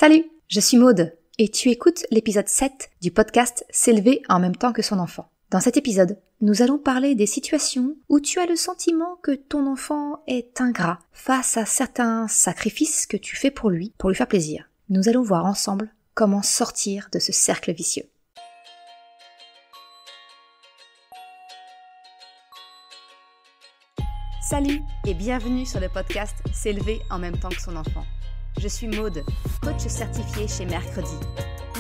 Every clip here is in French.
Salut, je suis Maude et tu écoutes l'épisode 7 du podcast S'élever en même temps que son enfant. Dans cet épisode, nous allons parler des situations où tu as le sentiment que ton enfant est ingrat face à certains sacrifices que tu fais pour lui faire plaisir. Nous allons voir ensemble comment sortir de ce cercle vicieux. Salut et bienvenue sur le podcast S'élever en même temps que son enfant. Je suis Maude, coach certifiée chez Mercredi,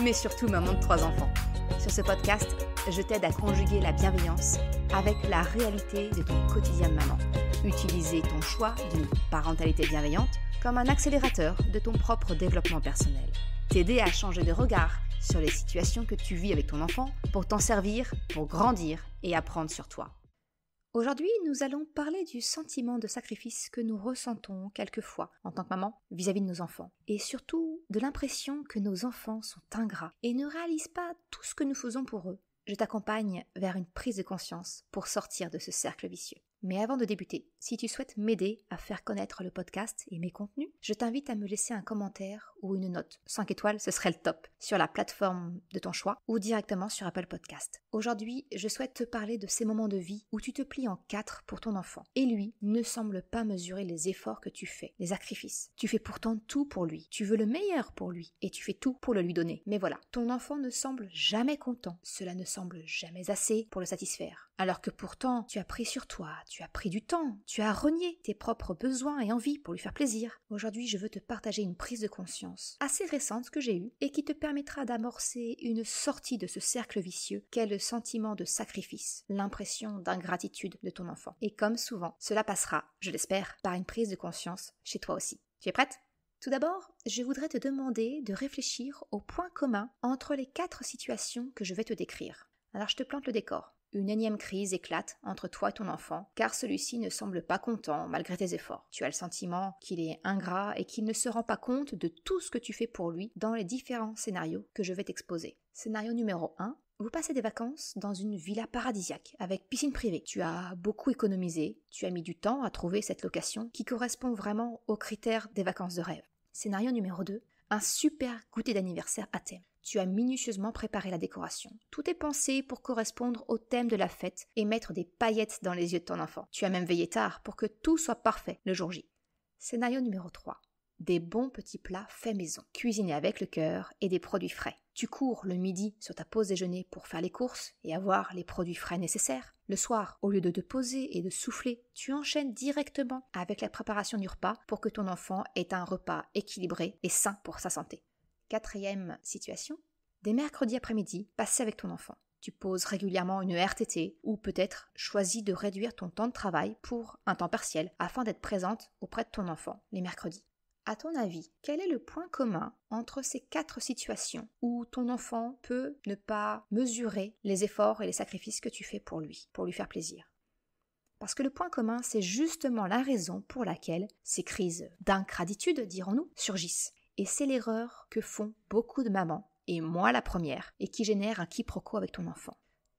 mais surtout maman de 3 enfants. Sur ce podcast, je t'aide à conjuguer la bienveillance avec la réalité de ton quotidien de maman. Utiliser ton choix d'une parentalité bienveillante comme un accélérateur de ton propre développement personnel. T'aider à changer de regard sur les situations que tu vis avec ton enfant pour t'en servir, pour grandir et apprendre sur toi. Aujourd'hui, nous allons parler du sentiment de sacrifice que nous ressentons quelquefois en tant que maman vis-à-vis de nos enfants. Et surtout, de l'impression que nos enfants sont ingrats et ne réalisent pas tout ce que nous faisons pour eux. Je t'accompagne vers une prise de conscience pour sortir de ce cercle vicieux. Mais avant de débuter, si tu souhaites m'aider à faire connaître le podcast et mes contenus, je t'invite à me laisser un commentaire ou une note. 5 étoiles, ce serait le top, sur la plateforme de ton choix ou directement sur Apple Podcast. Aujourd'hui, je souhaite te parler de ces moments de vie où tu te plies en 4 pour ton enfant. Et lui ne semble pas mesurer les efforts que tu fais, les sacrifices. Tu fais pourtant tout pour lui. Tu veux le meilleur pour lui et tu fais tout pour le lui donner. Mais voilà, ton enfant ne semble jamais content. Cela ne semble jamais assez pour le satisfaire. Alors que pourtant, tu as pris sur toi, tu as pris du temps, tu as renié tes propres besoins et envies pour lui faire plaisir. Aujourd'hui, je veux te partager une prise de conscience assez récente que j'ai eue et qui te permettra d'amorcer une sortie de ce cercle vicieux qu'est le sentiment de sacrifice, l'impression d'ingratitude de ton enfant. Et comme souvent, cela passera, je l'espère, par une prise de conscience chez toi aussi. Tu es prête ? Tout d'abord, je voudrais te demander de réfléchir aux points communs entre les 4 situations que je vais te décrire. Alors je te plante le décor. Une énième crise éclate entre toi et ton enfant, car celui-ci ne semble pas content malgré tes efforts. Tu as le sentiment qu'il est ingrat et qu'il ne se rend pas compte de tout ce que tu fais pour lui dans les différents scénarios que je vais t'exposer. Scénario numéro 1. Vous passez des vacances dans une villa paradisiaque avec piscine privée. Tu as beaucoup économisé, tu as mis du temps à trouver cette location qui correspond vraiment aux critères des vacances de rêve. Scénario numéro 2. Un super goûter d'anniversaire à thème. Tu as minutieusement préparé la décoration. Tout est pensé pour correspondre au thème de la fête et mettre des paillettes dans les yeux de ton enfant. Tu as même veillé tard pour que tout soit parfait le jour J. Scénario numéro 3. Des bons petits plats faits maison, cuisinés avec le cœur et des produits frais. Tu cours le midi sur ta pause déjeuner pour faire les courses et avoir les produits frais nécessaires. Le soir, au lieu de te poser et de souffler, tu enchaînes directement avec la préparation du repas pour que ton enfant ait un repas équilibré et sain pour sa santé. 4e situation, des mercredis après-midi passés avec ton enfant. Tu poses régulièrement une RTT ou peut-être choisis de réduire ton temps de travail pour un temps partiel afin d'être présente auprès de ton enfant les mercredis. À ton avis, quel est le point commun entre ces 4 situations où ton enfant peut ne pas mesurer les efforts et les sacrifices que tu fais pour lui faire plaisir ? Parce que le point commun, c'est justement la raison pour laquelle ces crises d'ingratitude, dirons-nous, surgissent. Et c'est l'erreur que font beaucoup de mamans, et moi la première, et qui génère un quiproquo avec ton enfant.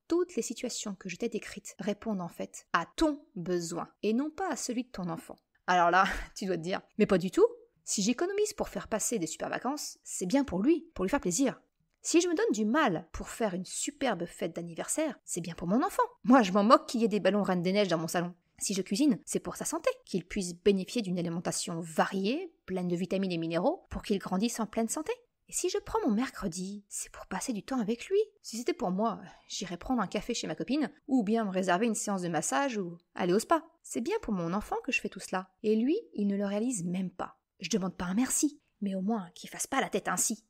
Toutes les situations que je t'ai décrites répondent en fait à ton besoin, et non pas à celui de ton enfant. Alors là, tu dois te dire, mais pas du tout. Si j'économise pour faire passer des super vacances, c'est bien pour lui faire plaisir. Si je me donne du mal pour faire une superbe fête d'anniversaire, c'est bien pour mon enfant. Moi, je m'en moque qu'il y ait des ballons Reine des Neiges dans mon salon. Si je cuisine, c'est pour sa santé, qu'il puisse bénéficier d'une alimentation variée, pleine de vitamines et minéraux, pour qu'il grandisse en pleine santé. Et si je prends mon mercredi, c'est pour passer du temps avec lui. Si c'était pour moi, j'irais prendre un café chez ma copine, ou bien me réserver une séance de massage, ou aller au spa. C'est bien pour mon enfant que je fais tout cela. Et lui, il ne le réalise même pas. Je demande pas un merci, mais au moins qu'il fasse pas la tête ainsi.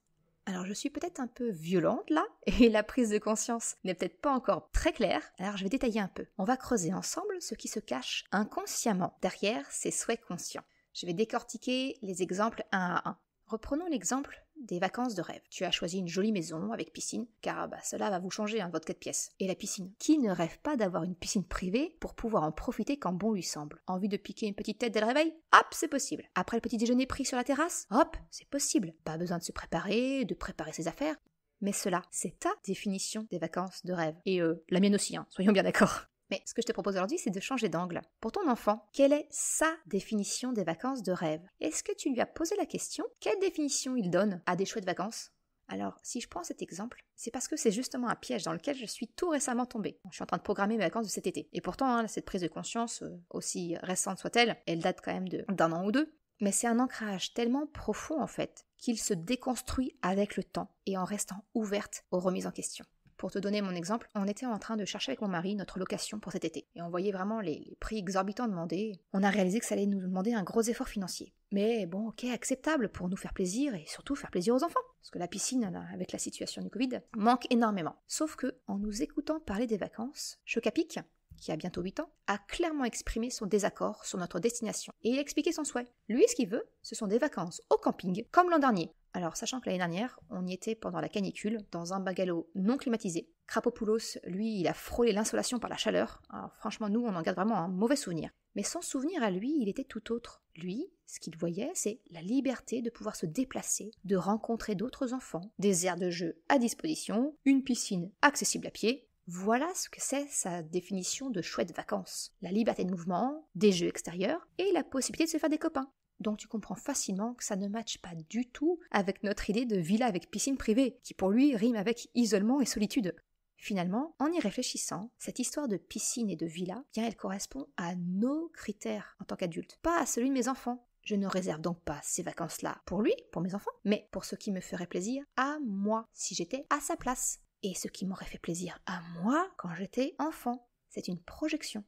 Alors je suis peut-être un peu violente là, et la prise de conscience n'est peut-être pas encore très claire, alors je vais détailler un peu. On va creuser ensemble ce qui se cache inconsciemment derrière ces souhaits conscients. Je vais décortiquer les exemples un à un. Reprenons l'exemple des vacances de rêve. Tu as choisi une jolie maison avec piscine, car cela va vous changer votre 4 pièces. Et la piscine. Qui ne rêve pas d'avoir une piscine privée pour pouvoir en profiter quand bon lui semble ? Envie de piquer une petite tête dès le réveil ? Hop, c'est possible. Après le petit déjeuner pris sur la terrasse ? Hop, c'est possible. Pas besoin de se préparer, de préparer ses affaires. Mais cela, c'est ta définition des vacances de rêve. Et la mienne aussi, soyons bien d'accord. Mais ce que je te propose aujourd'hui, c'est de changer d'angle. Pour ton enfant, quelle est sa définition des vacances de rêve? Est-ce que tu lui as posé la question? Quelle définition il donne à des chouettes vacances? Alors, si je prends cet exemple, c'est parce que c'est justement un piège dans lequel je suis tout récemment tombée. Je suis en train de programmer mes vacances de cet été. Et pourtant, cette prise de conscience, aussi récente soit-elle, elle date quand même d'un an ou deux. Mais c'est un ancrage tellement profond en fait, qu'il se déconstruit avec le temps et en restant ouverte aux remises en question. Pour te donner mon exemple, on était en train de chercher avec mon mari notre location pour cet été. Et on voyait vraiment les prix exorbitants demandés. On a réalisé que ça allait nous demander un gros effort financier. Mais bon, ok, acceptable pour nous faire plaisir et surtout faire plaisir aux enfants. Parce que la piscine, là, avec la situation du Covid, manque énormément. Sauf que, en nous écoutant parler des vacances, Chocapic, qui a bientôt 8 ans, a clairement exprimé son désaccord sur notre destination. Et il a expliqué son souhait. Lui, ce qu'il veut, ce sont des vacances au camping, comme l'an dernier. Alors, sachant que l'année dernière, on y était pendant la canicule, dans un bungalow non climatisé. Krapopoulos, lui, il a frôlé l'insolation par la chaleur. Alors franchement, nous, on en garde vraiment un mauvais souvenir. Mais son souvenir à lui, il était tout autre. Lui, ce qu'il voyait, c'est la liberté de pouvoir se déplacer, de rencontrer d'autres enfants, des aires de jeu à disposition, une piscine accessible à pied. Voilà ce que c'est sa définition de chouette vacances. La liberté de mouvement, des jeux extérieurs et la possibilité de se faire des copains. Donc tu comprends facilement que ça ne matche pas du tout avec notre idée de villa avec piscine privée, qui pour lui rime avec isolement et solitude. Finalement, en y réfléchissant, cette histoire de piscine et de villa, bien elle correspond à nos critères en tant qu'adultes, pas à celui de mes enfants. Je ne réserve donc pas ces vacances-là pour lui, pour mes enfants, mais pour ce qui me ferait plaisir à moi, si j'étais à sa place. Et ce qui m'aurait fait plaisir à moi quand j'étais enfant. C'est une projection.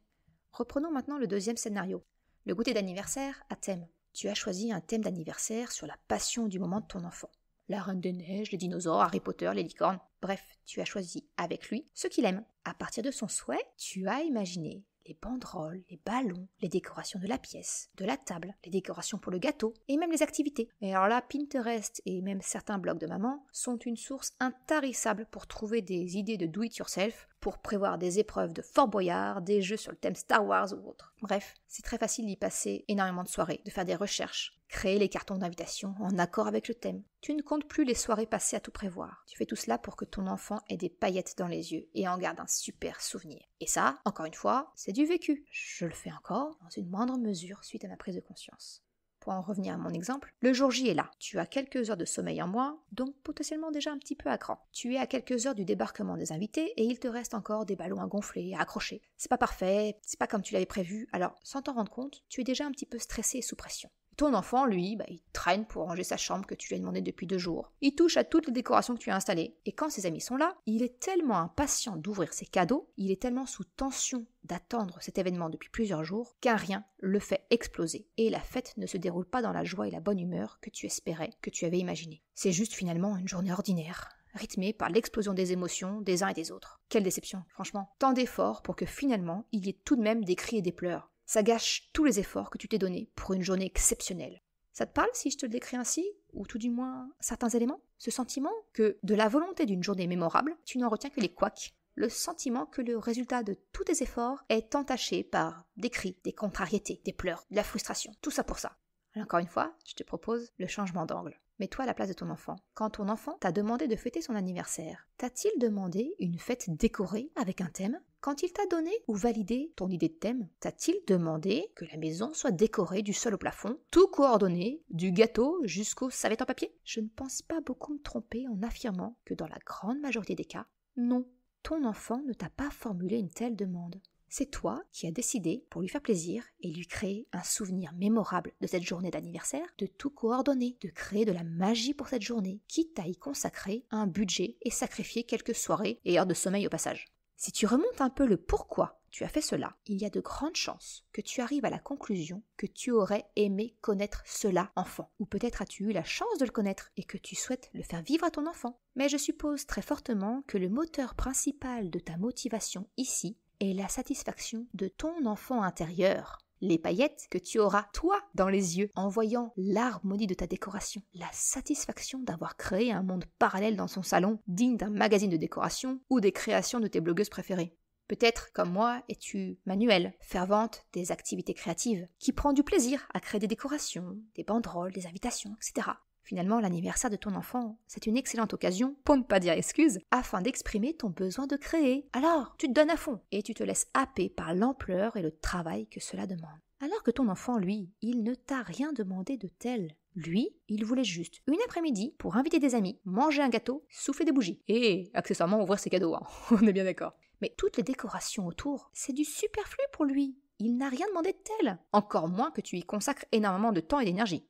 Reprenons maintenant le deuxième scénario. Le goûter d'anniversaire à thème. Tu as choisi un thème d'anniversaire sur la passion du moment de ton enfant. La Reine des Neiges, les dinosaures, Harry Potter, les licornes. Bref, tu as choisi avec lui ce qu'il aime. À partir de son souhait, tu as imaginé les banderoles, les ballons, les décorations de la pièce, de la table, les décorations pour le gâteau et même les activités. Et alors là, Pinterest et même certains blogs de maman sont une source intarissable pour trouver des idées de do-it-yourself, pour prévoir des épreuves de Fort Boyard, des jeux sur le thème Star Wars ou autre. Bref, c'est très facile d'y passer énormément de soirées, de faire des recherches, créer les cartons d'invitation en accord avec le thème. Tu ne comptes plus les soirées passées à tout prévoir. Tu fais tout cela pour que ton enfant ait des paillettes dans les yeux et en garde un super souvenir. Et ça, encore une fois, c'est du vécu. Je le fais encore dans une moindre mesure suite à ma prise de conscience. Pour en revenir à mon exemple, le jour J est là. Tu as quelques heures de sommeil en moins, donc potentiellement déjà un petit peu à cran. Tu es à quelques heures du débarquement des invités et il te reste encore des ballons à gonfler, à accrocher. C'est pas parfait, c'est pas comme tu l'avais prévu, alors sans t'en rendre compte, tu es déjà un petit peu stressé et sous pression. Ton enfant, lui, il traîne pour ranger sa chambre que tu lui as demandé depuis 2 jours. Il touche à toutes les décorations que tu as installées. Et quand ses amis sont là, il est tellement impatient d'ouvrir ses cadeaux, il est tellement sous tension d'attendre cet événement depuis plusieurs jours, qu'un rien le fait exploser. Et la fête ne se déroule pas dans la joie et la bonne humeur que tu espérais, que tu avais imaginé. C'est juste finalement une journée ordinaire, rythmée par l'explosion des émotions des uns et des autres. Quelle déception, franchement. Tant d'efforts pour que finalement, il y ait tout de même des cris et des pleurs. Ça gâche tous les efforts que tu t'es donnés pour une journée exceptionnelle. Ça te parle si je te le décris ainsi, ou tout du moins certains éléments? Ce sentiment que de la volonté d'une journée mémorable, tu n'en retiens que les couacs. Le sentiment que le résultat de tous tes efforts est entaché par des cris, des contrariétés, des pleurs, de la frustration. Tout ça pour ça. Alors encore une fois, je te propose le changement d'angle. Mets-toi à la place de ton enfant. Quand ton enfant t'a demandé de fêter son anniversaire, t'a-t-il demandé une fête décorée avec un thème? Quand il t'a donné ou validé ton idée de thème, t'a-t-il demandé que la maison soit décorée du sol au plafond, tout coordonné, du gâteau jusqu'aux serviettes en papier? Je ne pense pas beaucoup me tromper en affirmant que dans la grande majorité des cas, non, ton enfant ne t'a pas formulé une telle demande. C'est toi qui as décidé, pour lui faire plaisir et lui créer un souvenir mémorable de cette journée d'anniversaire, de tout coordonner, de créer de la magie pour cette journée, quitte à y consacrer un budget et sacrifier quelques soirées et heures de sommeil au passage. Si tu remontes un peu le pourquoi tu as fait cela, il y a de grandes chances que tu arrives à la conclusion que tu aurais aimé connaître cela enfant. Ou peut-être as-tu eu la chance de le connaître et que tu souhaites le faire vivre à ton enfant. Mais je suppose très fortement que le moteur principal de ta motivation ici est la satisfaction de ton enfant intérieur. Les paillettes que tu auras, toi, dans les yeux, en voyant l'harmonie de ta décoration. La satisfaction d'avoir créé un monde parallèle dans son salon, digne d'un magazine de décoration ou des créations de tes blogueuses préférées. Peut-être, comme moi, es-tu manuelle, fervente des activités créatives, qui prend du plaisir à créer des décorations, des banderoles, des invitations, etc. Finalement, l'anniversaire de ton enfant, c'est une excellente occasion, pour ne pas dire excuse, afin d'exprimer ton besoin de créer. Alors, tu te donnes à fond et tu te laisses happer par l'ampleur et le travail que cela demande. Alors que ton enfant, lui, il ne t'a rien demandé de tel. Lui, il voulait juste une après-midi pour inviter des amis, manger un gâteau, souffler des bougies. Et accessoirement ouvrir ses cadeaux, hein. On est bien d'accord. Mais toutes les décorations autour, c'est du superflu pour lui. Il n'a rien demandé de tel. Encore moins que tu y consacres énormément de temps et d'énergie.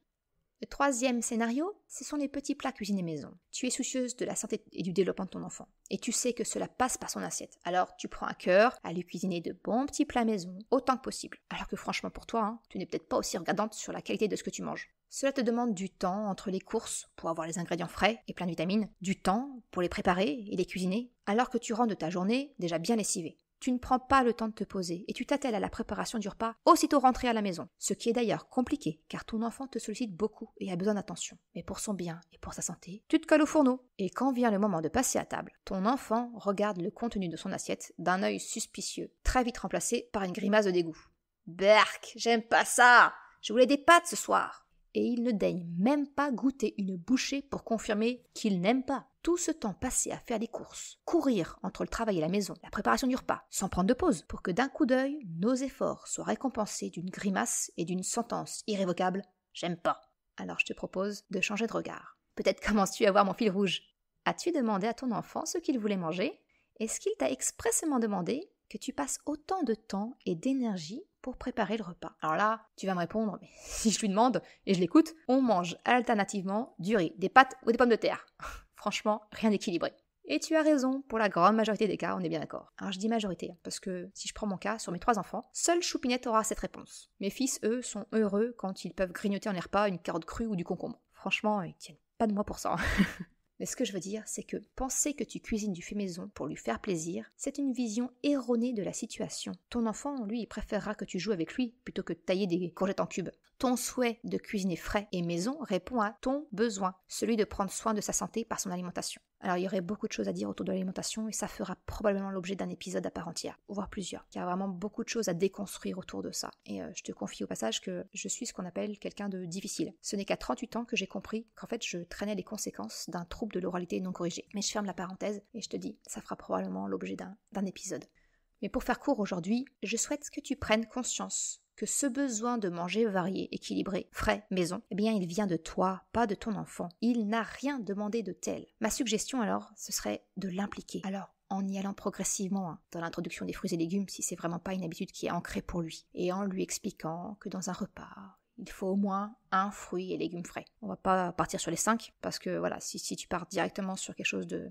Le troisième scénario, ce sont les petits plats cuisinés maison. Tu es soucieuse de la santé et du développement de ton enfant, et tu sais que cela passe par son assiette. Alors tu prends à cœur à lui cuisiner de bons petits plats maison, autant que possible. Alors que franchement pour toi, tu n'es peut-être pas aussi regardante sur la qualité de ce que tu manges. Cela te demande du temps entre les courses pour avoir les ingrédients frais et plein de vitamines, du temps pour les préparer et les cuisiner, alors que tu rentres de ta journée déjà bien lessivée. Tu ne prends pas le temps de te poser et tu t'attelles à la préparation du repas aussitôt rentré à la maison. Ce qui est d'ailleurs compliqué car ton enfant te sollicite beaucoup et a besoin d'attention. Mais pour son bien et pour sa santé, tu te colles au fourneau. Et quand vient le moment de passer à table, ton enfant regarde le contenu de son assiette d'un œil suspicieux, très vite remplacé par une grimace de dégoût. Berk, j'aime pas ça! Je voulais des pâtes ce soir! Et il ne daigne même pas goûter une bouchée pour confirmer qu'il n'aime pas. Tout ce temps passé à faire des courses, courir entre le travail et la maison, la préparation du repas, sans prendre de pause, pour que d'un coup d'œil, nos efforts soient récompensés d'une grimace et d'une sentence irrévocable « J'aime pas ». Alors je te propose de changer de regard. Peut-être commences-tu à voir mon fil rouge. As-tu demandé à ton enfant ce qu'il voulait manger? Est-ce qu'il t'a expressément demandé que tu passes autant de temps et d'énergie pour préparer le repas? Alors là, tu vas me répondre, mais si je lui demande et je l'écoute, on mange alternativement du riz, des pâtes ou des pommes de terre. Franchement, rien d'équilibré. Et tu as raison, pour la grande majorité des cas, on est bien d'accord. Alors je dis majorité, parce que si je prends mon cas, sur mes 3 enfants, seule Choupinette aura cette réponse. Mes fils, eux, sont heureux quand ils peuvent grignoter en les repas une carotte crue ou du concombre. Franchement, ils tiennent pas de moi pour ça. Mais ce que je veux dire, c'est que penser que tu cuisines du fait maison pour lui faire plaisir, c'est une vision erronée de la situation. Ton enfant, lui, il préférera que tu joues avec lui plutôt que de tailler des courgettes en cubes. Ton souhait de cuisiner frais et maison répond à ton besoin, celui de prendre soin de sa santé par son alimentation. Alors il y aurait beaucoup de choses à dire autour de l'alimentation et ça fera probablement l'objet d'un épisode à part entière, voire plusieurs. Il y a vraiment beaucoup de choses à déconstruire autour de ça. Et je te confie au passage que je suis ce qu'on appelle quelqu'un de difficile. Ce n'est qu'à 38 ans que j'ai compris qu'en fait je traînais les conséquences d'un trouble de l'oralité non corrigé. Mais je ferme la parenthèse et je te dis, ça fera probablement l'objet d'un épisode. Mais pour faire court aujourd'hui, je souhaite que tu prennes conscience que ce besoin de manger varié, équilibré, frais, maison, eh bien il vient de toi, pas de ton enfant. Il n'a rien demandé de tel. Ma suggestion alors, ce serait de l'impliquer. Alors, en y allant progressivement dans l'introduction des fruits et légumes si c'est vraiment pas une habitude qui est ancrée pour lui, et en lui expliquant que dans un repas, il faut au moins un fruit et légumes frais. On va pas partir sur les 5 parce que voilà, si tu pars directement sur quelque chose de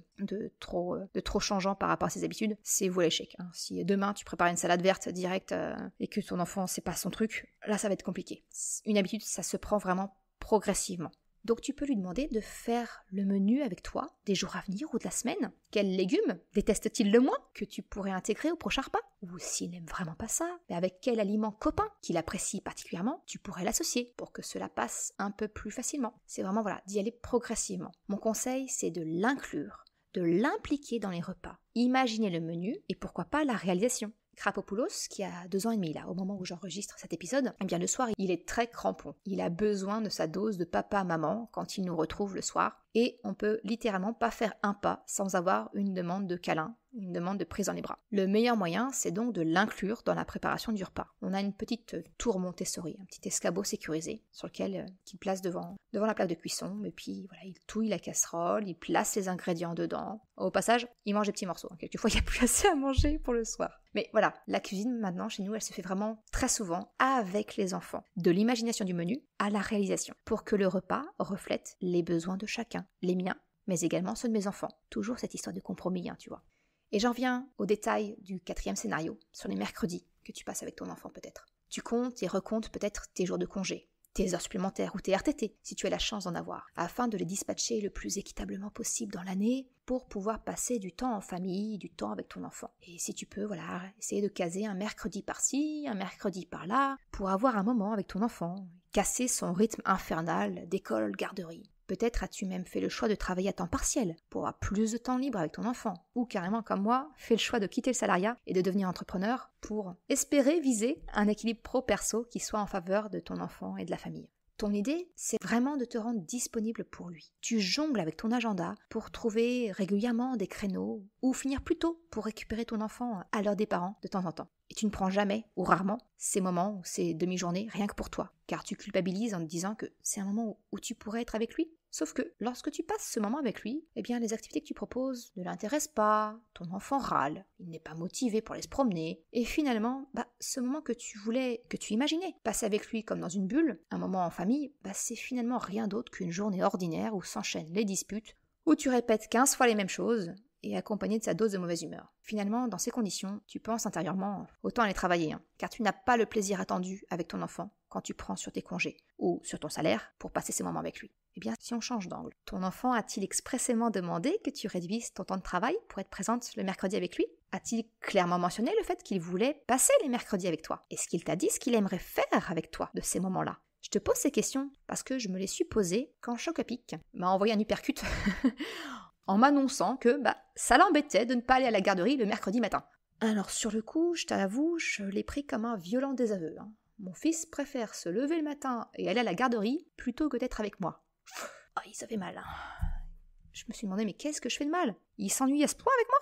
trop changeant par rapport à ses habitudes, c'est voué à l'échec. Si demain tu prépares une salade verte directe et que ton enfant c'est pas son truc, là ça va être compliqué. Une habitude, ça se prend vraiment progressivement. Donc tu peux lui demander de faire le menu avec toi des jours à venir ou de la semaine. Quels légumes déteste-t-il le moins que tu pourrais intégrer au prochain repas? Ou s'il n'aime vraiment pas ça, mais avec quel aliment copain qu'il apprécie particulièrement, tu pourrais l'associer pour que cela passe un peu plus facilement. C'est vraiment d'y aller progressivement. Mon conseil, c'est de l'inclure, de l'impliquer dans les repas. Imaginez le menu et pourquoi pas la réalisation. Krapopoulos, qui a 2 ans et demi là, au moment où j'enregistre cet épisode, eh bien le soir, il est très crampon. Il a besoin de sa dose de papa-maman quand il nous retrouve le soir. Et on peut littéralement pas faire un pas sans avoir une demande de câlin, une demande de prise dans les bras. Le meilleur moyen, c'est donc de l'inclure dans la préparation du repas. On a une petite tour Montessori, un petit escabeau sécurisé sur lequel il place devant la plaque de cuisson, et puis voilà, il touille la casserole, il place les ingrédients dedans. Au passage, il mange des petits morceaux. Quelquefois, il n'y a plus assez à manger pour le soir. Mais voilà, la cuisine maintenant chez nous, elle se fait vraiment très souvent avec les enfants. De l'imagination du menu à la réalisation, pour que le repas reflète les besoins de chacun, les miens, mais également ceux de mes enfants. Toujours cette histoire de compromis, tu vois. Et j'en viens au détail du 4e scénario, sur les mercredis que tu passes avec ton enfant peut-être. Tu comptes et recomptes peut-être tes jours de congé, tes heures supplémentaires ou tes RTT, si tu as la chance d'en avoir, afin de les dispatcher le plus équitablement possible dans l'année pour pouvoir passer du temps en famille, du temps avec ton enfant. Et si tu peux, essayer de caser un mercredi par-ci, un mercredi par-là, pour avoir un moment avec ton enfant, casser son rythme infernal d'école-garderie. Peut-être as-tu même fait le choix de travailler à temps partiel pour avoir plus de temps libre avec ton enfant. Ou carrément comme moi, fait le choix de quitter le salariat et de devenir entrepreneur pour espérer viser un équilibre pro-perso qui soit en faveur de ton enfant et de la famille. Ton idée, c'est vraiment de te rendre disponible pour lui. Tu jongles avec ton agenda pour trouver régulièrement des créneaux ou finir plus tôt pour récupérer ton enfant à l'heure des parents de temps en temps. Et tu ne prends jamais, ou rarement, ces moments ou ces demi-journées rien que pour toi, car tu culpabilises en te disant que c'est un moment où tu pourrais être avec lui. Sauf que lorsque tu passes ce moment avec lui, eh bien les activités que tu proposes ne l'intéressent pas, ton enfant râle, il n'est pas motivé pour aller se promener, et finalement, ce moment que tu imaginais passer avec lui comme dans une bulle, un moment en famille, c'est finalement rien d'autre qu'une journée ordinaire où s'enchaînent les disputes, où tu répètes 15 fois les mêmes choses, et accompagné de sa dose de mauvaise humeur. Finalement, dans ces conditions, tu penses intérieurement, autant aller travailler, car tu n'as pas le plaisir attendu avec ton enfant quand tu prends sur tes congés, ou sur ton salaire pour passer ces moments avec lui. Eh bien, si on change d'angle, ton enfant a-t-il expressément demandé que tu réduises ton temps de travail pour être présente le mercredi avec lui ? A-t-il clairement mentionné le fait qu'il voulait passer les mercredis avec toi ? Est-ce qu'il t'a dit ce qu'il aimerait faire avec toi de ces moments-là ? Je te pose ces questions parce que je me les suis posées quand Choc-à-Pic m'a envoyé un uppercut en m'annonçant que ça l'embêtait de ne pas aller à la garderie le mercredi matin. Alors sur le coup, je t'avoue, je l'ai pris comme un violent désaveu. Mon fils préfère se lever le matin et aller à la garderie plutôt que d'être avec moi. Ça fait mal. Je me suis demandé, mais qu'est-ce que je fais de mal ? Il s'ennuie à ce point avec moi ?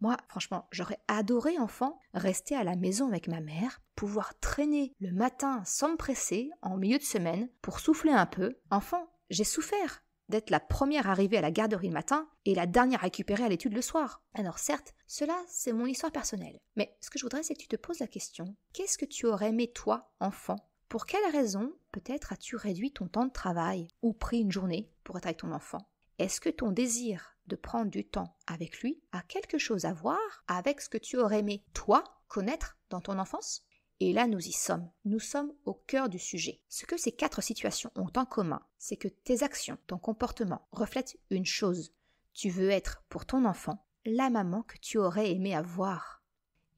Moi, franchement, j'aurais adoré, enfant, rester à la maison avec ma mère, pouvoir traîner le matin sans me presser, en milieu de semaine, pour souffler un peu. Enfant, j'ai souffert d'être la première arrivée à la garderie le matin et la dernière récupérée à l'étude le soir. Alors certes, cela, c'est mon histoire personnelle. Mais ce que je voudrais, c'est que tu te poses la question, qu'est-ce que tu aurais aimé, toi, enfant ? Pour quelle raison, peut-être, as-tu réduit ton temps de travail ou pris une journée pour être avec ton enfant ? Est-ce que ton désir de prendre du temps avec lui a quelque chose à voir avec ce que tu aurais aimé, toi, connaître dans ton enfance ? Et là, nous y sommes. Nous sommes au cœur du sujet. Ce que ces 4 situations ont en commun, c'est que tes actions, ton comportement, reflètent une chose. Tu veux être, pour ton enfant, la maman que tu aurais aimé avoir.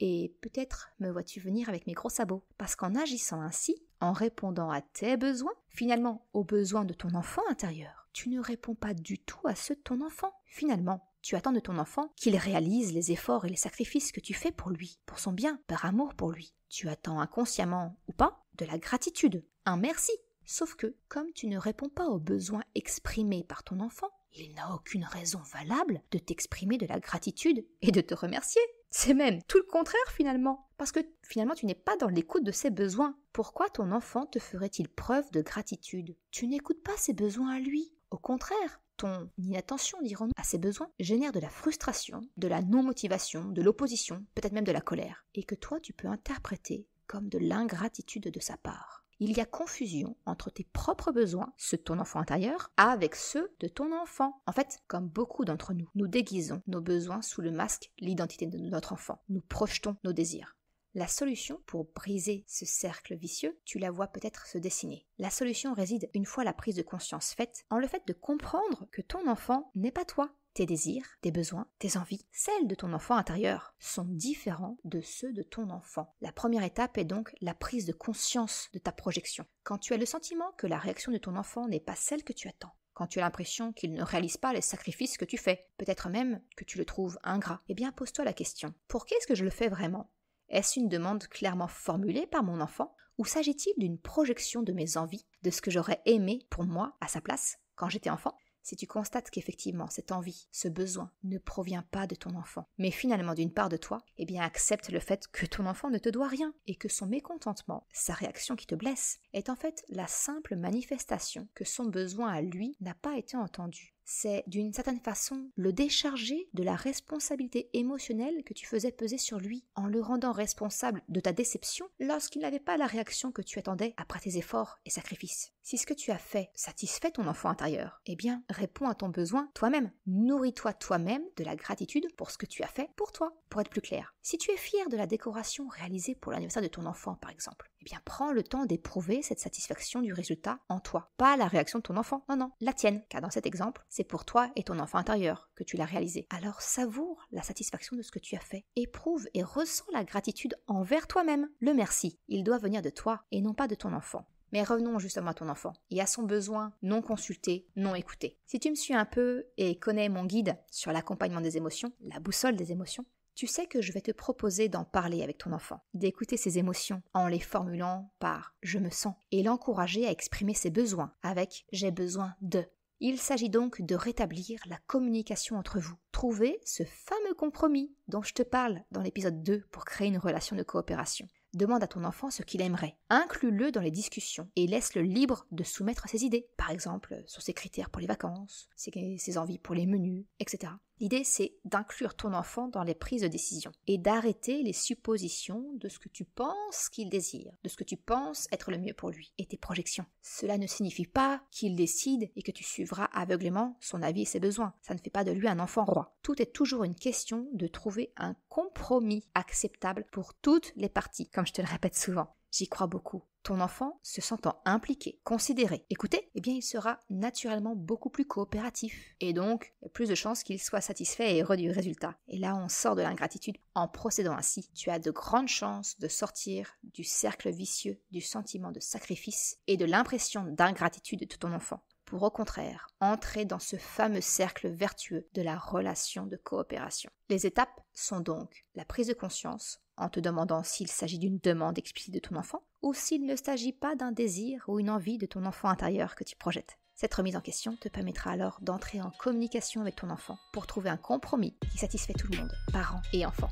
Et peut-être me vois-tu venir avec mes gros sabots. Parce qu'en agissant ainsi, en répondant à tes besoins, finalement aux besoins de ton enfant intérieur, tu ne réponds pas du tout à ceux de ton enfant. Finalement, tu attends de ton enfant qu'il réalise les efforts et les sacrifices que tu fais pour lui, pour son bien, par amour pour lui. Tu attends inconsciemment ou pas de la gratitude, un merci. Sauf que, comme tu ne réponds pas aux besoins exprimés par ton enfant, il n'a aucune raison valable de t'exprimer de la gratitude et de te remercier. C'est même tout le contraire finalement, parce que finalement tu n'es pas dans l'écoute de ses besoins. Pourquoi ton enfant te ferait-il preuve de gratitude ? Tu n'écoutes pas ses besoins à lui. Au contraire, ton inattention, dirons-nous, à ses besoins génère de la frustration, de la non-motivation, de l'opposition, peut-être même de la colère, et que toi tu peux interpréter comme de l'ingratitude de sa part. Il y a confusion entre tes propres besoins, ceux de ton enfant intérieur, avec ceux de ton enfant. En fait, comme beaucoup d'entre nous, nous déguisons nos besoins sous le masque, l'identité de notre enfant. Nous projetons nos désirs. La solution pour briser ce cercle vicieux, tu la vois peut-être se dessiner. La solution réside, une fois la prise de conscience faite, en le fait de comprendre que ton enfant n'est pas toi. Tes désirs, tes besoins, tes envies, celles de ton enfant intérieur, sont différents de ceux de ton enfant. La première étape est donc la prise de conscience de ta projection. Quand tu as le sentiment que la réaction de ton enfant n'est pas celle que tu attends, quand tu as l'impression qu'il ne réalise pas les sacrifices que tu fais, peut-être même que tu le trouves ingrat, eh bien pose-toi la question. Pour qu'est-ce que je le fais vraiment ? Est-ce une demande clairement formulée par mon enfant ou s'agit-il d'une projection de mes envies, de ce que j'aurais aimé pour moi à sa place quand j'étais enfant ? Si tu constates qu'effectivement cette envie, ce besoin ne provient pas de ton enfant, mais finalement d'une part de toi, eh bien accepte le fait que ton enfant ne te doit rien et que son mécontentement, sa réaction qui te blesse, est en fait la simple manifestation que son besoin à lui n'a pas été entendu. C'est d'une certaine façon le décharger de la responsabilité émotionnelle que tu faisais peser sur lui en le rendant responsable de ta déception lorsqu'il n'avait pas la réaction que tu attendais après tes efforts et sacrifices. Si ce que tu as fait satisfait ton enfant intérieur, eh bien réponds à ton besoin toi-même. Nourris-toi toi-même de la gratitude pour ce que tu as fait pour toi. Pour être plus clair, si tu es fier de la décoration réalisée pour l'anniversaire de ton enfant par exemple, eh bien prends le temps d'éprouver cette satisfaction du résultat en toi. Pas la réaction de ton enfant, non, la tienne, car dans cet exemple, c'est pour toi et ton enfant intérieur que tu l'as réalisé. Alors savoure la satisfaction de ce que tu as fait. Éprouve et ressens la gratitude envers toi-même. Le merci, il doit venir de toi et non pas de ton enfant. Mais revenons justement à ton enfant et à son besoin non consulté, non écouté. Si tu me suis un peu et connais mon guide sur l'accompagnement des émotions, la boussole des émotions, Tu sais que je vais te proposer d'en parler avec ton enfant, d'écouter ses émotions en les formulant par « je me sens » et l'encourager à exprimer ses besoins avec « j'ai besoin de ». Il s'agit donc de rétablir la communication entre vous. Trouver ce fameux compromis dont je te parle dans l'épisode 2 pour créer une relation de coopération. Demande à ton enfant ce qu'il aimerait. Inclus-le dans les discussions et laisse-le libre de soumettre ses idées. Par exemple, sur ses critères pour les vacances, ses envies pour les menus, etc. L'idée, c'est d'inclure ton enfant dans les prises de décision et d'arrêter les suppositions de ce que tu penses qu'il désire, de ce que tu penses être le mieux pour lui et tes projections. Cela ne signifie pas qu'il décide et que tu suivras aveuglément son avis et ses besoins. Ça ne fait pas de lui un enfant roi. Tout est toujours une question de trouver un compromis acceptable pour toutes les parties, comme je te le répète souvent. J'y crois beaucoup. Ton enfant, se sentant impliqué, considéré, écouté, eh bien il sera naturellement beaucoup plus coopératif. Et donc, il y a plus de chances qu'il soit satisfait et heureux du résultat. Et là, on sort de l'ingratitude. En procédant ainsi, tu as de grandes chances de sortir du cercle vicieux du sentiment de sacrifice et de l'impression d'ingratitude de ton enfant. Pour au contraire, entrer dans ce fameux cercle vertueux de la relation de coopération. Les étapes sont donc la prise de conscience, en te demandant s'il s'agit d'une demande explicite de ton enfant ou s'il ne s'agit pas d'un désir ou une envie de ton enfant intérieur que tu projettes. Cette remise en question te permettra alors d'entrer en communication avec ton enfant pour trouver un compromis qui satisfait tout le monde, parents et enfants.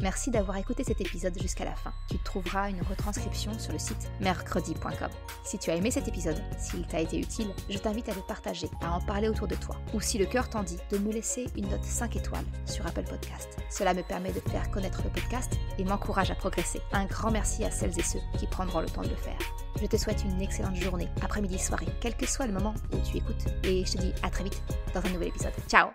Merci d'avoir écouté cet épisode jusqu'à la fin. Tu trouveras une retranscription sur le site mercredi.com. Si tu as aimé cet épisode, s'il t'a été utile, je t'invite à le partager, à en parler autour de toi. Ou si le cœur t'en dit, de me laisser une note 5 étoiles sur Apple Podcast. Cela me permet de faire connaître le podcast et m'encourage à progresser. Un grand merci à celles et ceux qui prendront le temps de le faire. Je te souhaite une excellente journée, après-midi, soirée, quel que soit le moment où tu écoutes. Et je te dis à très vite dans un nouvel épisode. Ciao!